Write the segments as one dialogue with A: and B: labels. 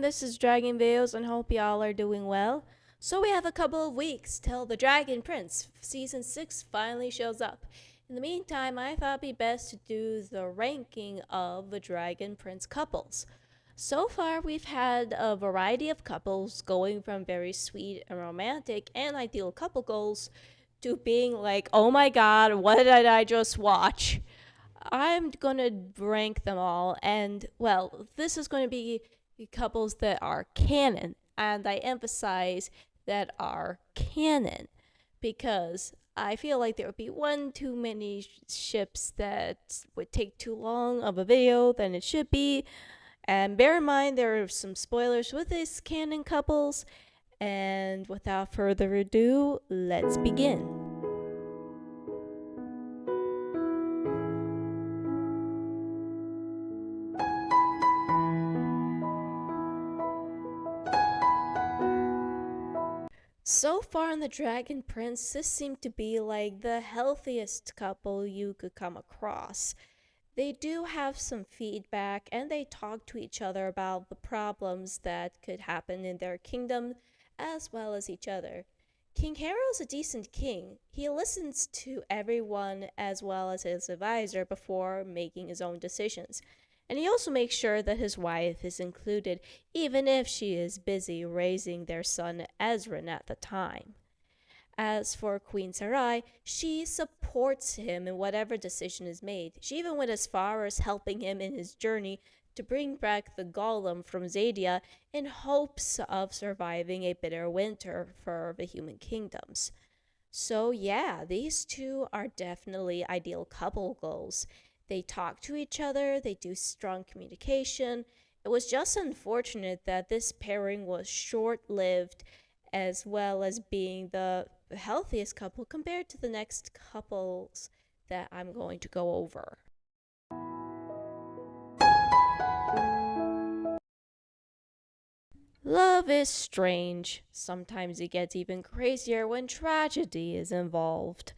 A: this is Dragon Veils and hope y'all are doing well. So we have a couple of weeks till the Dragon Prince season 6 finally shows up. In the meantime, I thought it'd be best to do the ranking of the Dragon Prince couples. So far, we've had a variety of couples going from very sweet and romantic and ideal couple goals to being like, oh my god, what did I just watch? I'm gonna rank them all, and well, this is going to be couples that are canon, and I emphasize that are canon because I feel like there would be one too many ships that would take too long of a video than it should be. And bear in mind, there are some spoilers with these canon couples. And without further ado, let's begin. So far in the Dragon Prince, this seemed to be like the healthiest couple you could come across. They do have some feedback and they talk to each other about the problems that could happen in their kingdom as well as each other. King Harrow's a decent king. He listens to everyone as well as his advisor before making his own decisions. And he also makes sure that his wife is included, even if she is busy raising their son Ezran at the time. As for Queen Sarai, she supports him in whatever decision is made. She even went as far as helping him in his journey to bring back the golem from Zadia in hopes of surviving a bitter winter for the human kingdoms. So yeah, these two are definitely ideal couple goals. They talk to each other, they do strong communication. It was just unfortunate that this pairing was short lived, as well as being the healthiest couple compared to the next couples that I'm going to go over. Love is strange. Sometimes it gets even crazier when tragedy is involved.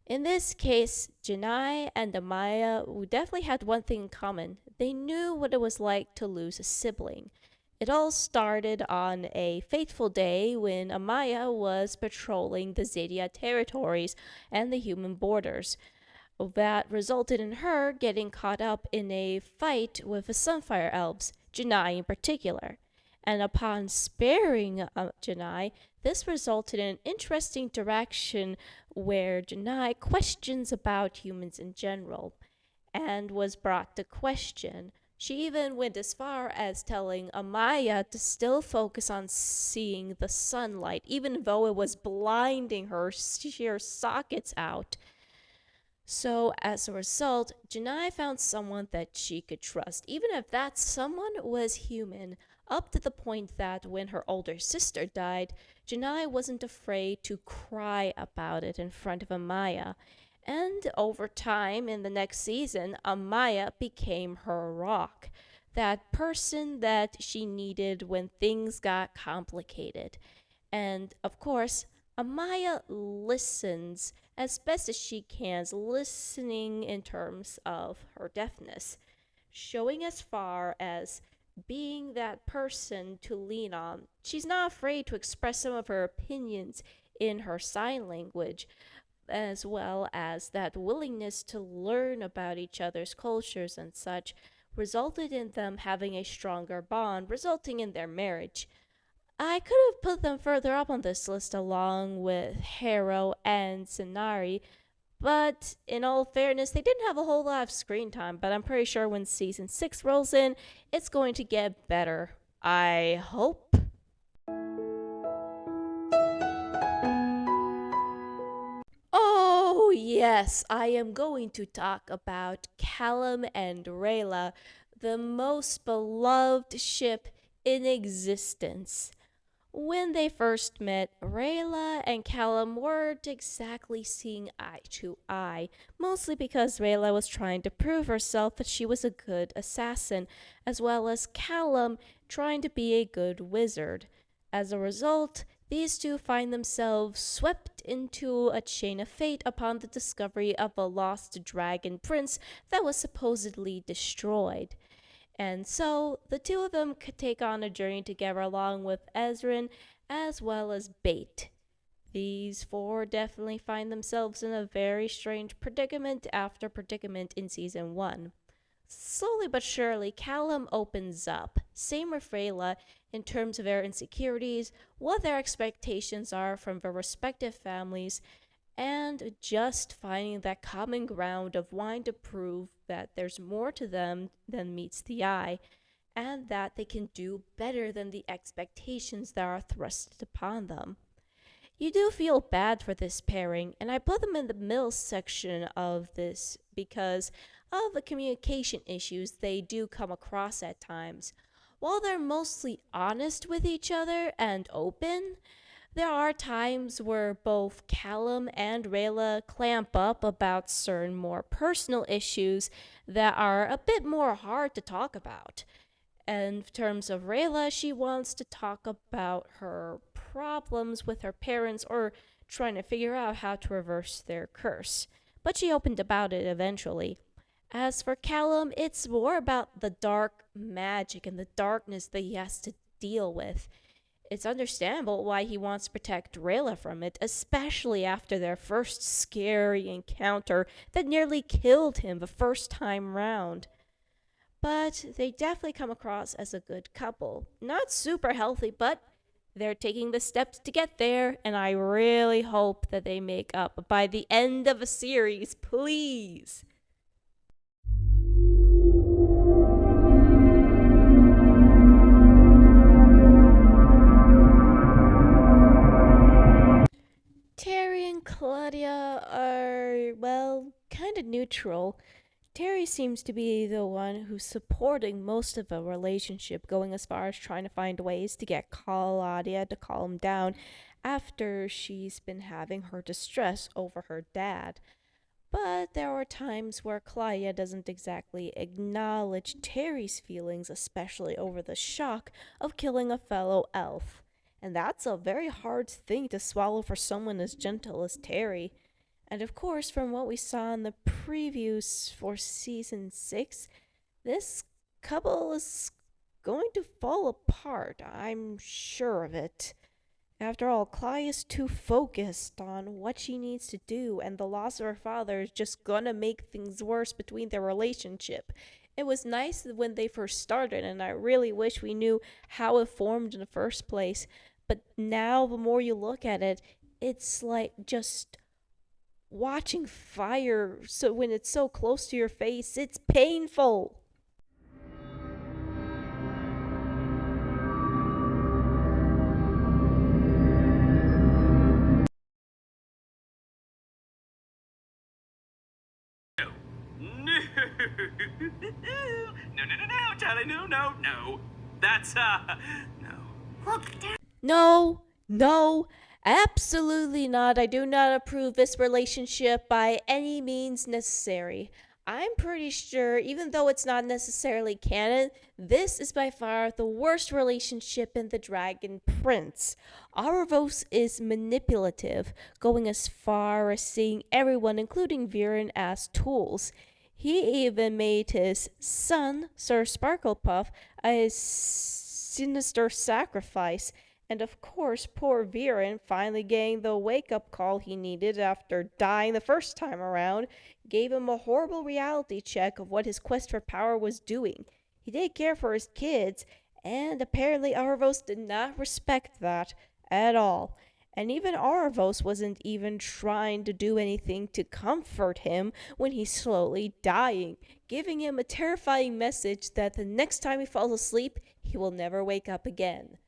A: In this case, Janai and Amaya definitely had one thing in common. They knew what it was like to lose a sibling. It all started on a fateful day when Amaya was patrolling the Zadia territories and the human borders. That resulted in her getting caught up in a fight with the Sunfire Elves, Janai in particular. And upon sparing Janai, this resulted in an interesting direction where Janai questions about humans in general and was brought to question. She even went as far as telling Amaya to still focus on seeing the sunlight, even though it was blinding her sheer sockets out. So, as a result, Janai found someone that she could trust, even if that someone was human, up to the point that when her older sister died, Janai wasn't afraid to cry about it in front of Amaya. And over time, in the next season, Amaya became her rock. That person that she needed when things got complicated. And of course, Amaya listens as best as she can, listening in terms of her deafness, showing as far as being that person to lean on. She's not afraid to express some of her opinions in her sign language, as well as that willingness to learn about each other's cultures and such, resulted in them having a stronger bond, resulting in their marriage. I could have put them further up on this list along with Harrow and Sinari, but in all fairness, they didn't have a whole lot of screen time, but I'm pretty sure when season 6 rolls in, it's going to get better. I hope. Oh, yes, I am going to talk about Callum and Rayla, the most beloved ship in existence. When they first met, Rayla and Callum weren't exactly seeing eye to eye, mostly because Rayla was trying to prove herself that she was a good assassin, as well as Callum trying to be a good wizard. As a result, these two find themselves swept into a chain of fate upon the discovery of a lost dragon prince that was supposedly destroyed. And so the two of them could take on a journey together along with Ezran as well as Bait. These four definitely find themselves in a very strange predicament after predicament in season 1. Slowly but surely, Callum opens up. Same with Rayla in terms of their insecurities, what their expectations are from their respective families, and just finding that common ground of wanting to prove that there's more to them than meets the eye, and that they can do better than the expectations that are thrust upon them. You do feel bad for this pairing, and I put them in the middle section of this because of the communication issues they do come across at times. While they're mostly honest with each other and open, there are times where both Callum and Rayla clamp up about certain more personal issues that are a bit more hard to talk about. In terms of Rayla, she wants to talk about her problems with her parents or trying to figure out how to reverse their curse. But she opened about it eventually. As for Callum, it's more about the dark magic and the darkness that he has to deal with. It's understandable why he wants to protect Rayla from it, especially after their first scary encounter that nearly killed him the first time round. But they definitely come across as a good couple. Not super healthy, but they're taking the steps to get there, and I really hope that they make up by the end of a series, please. Terry and Claudia are, well, kind of neutral. Terry seems to be the one who's supporting most of the relationship, going as far as trying to find ways to get Claudia to calm down after she's been having her distress over her dad. But there are times where Claudia doesn't exactly acknowledge Terry's feelings, especially over the shock of killing a fellow elf. And that's a very hard thing to swallow for someone as gentle as Terry. And of course, from what we saw in the previews for season 6, this couple is going to fall apart. I'm sure of it. After all, Claudia's too focused on what she needs to do, and the loss of her father is just gonna make things worse between their relationship. It was nice when they first started, and I really wish we knew how it formed in the first place. But now, the more you look at it, it's like just watching fire. So when it's so close to your face, it's painful.
B: No, no, Charlie, no. That's, no.
C: Look, Dad.
A: No, absolutely not. I do not approve this relationship by any means necessary. I'm pretty sure, even though it's not necessarily canon, this is by far the worst relationship in The Dragon Prince. Aravos is manipulative, going as far as seeing everyone, including Viren, as tools. He even made his son, Sir Sparklepuff, a sinister sacrifice. And of course, poor Viren, finally getting the wake up call he needed after dying the first time around, gave him a horrible reality check of what his quest for power was doing. He did care for his kids, and apparently Aravos did not respect that at all. And even Aravos wasn't even trying to do anything to comfort him when he's slowly dying, giving him a terrifying message that the next time he falls asleep, he will never wake up again.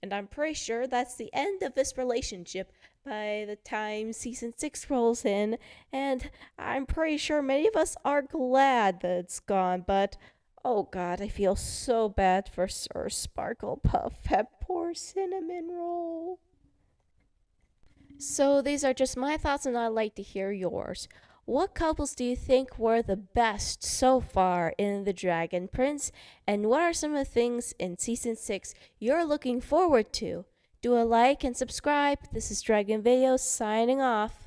A: And I'm pretty sure that's the end of this relationship by the time season 6 rolls in, and I'm pretty sure many of us are glad that it's gone, but oh god, I feel so bad for Sir Sparklepuff, that poor cinnamon roll. So these are just my thoughts, and I'd like to hear yours. What couples do you think were the best so far in The Dragon Prince? And what are some of the things in Season 6 you're looking forward to? Do a like and subscribe. This is Dragon Video signing off.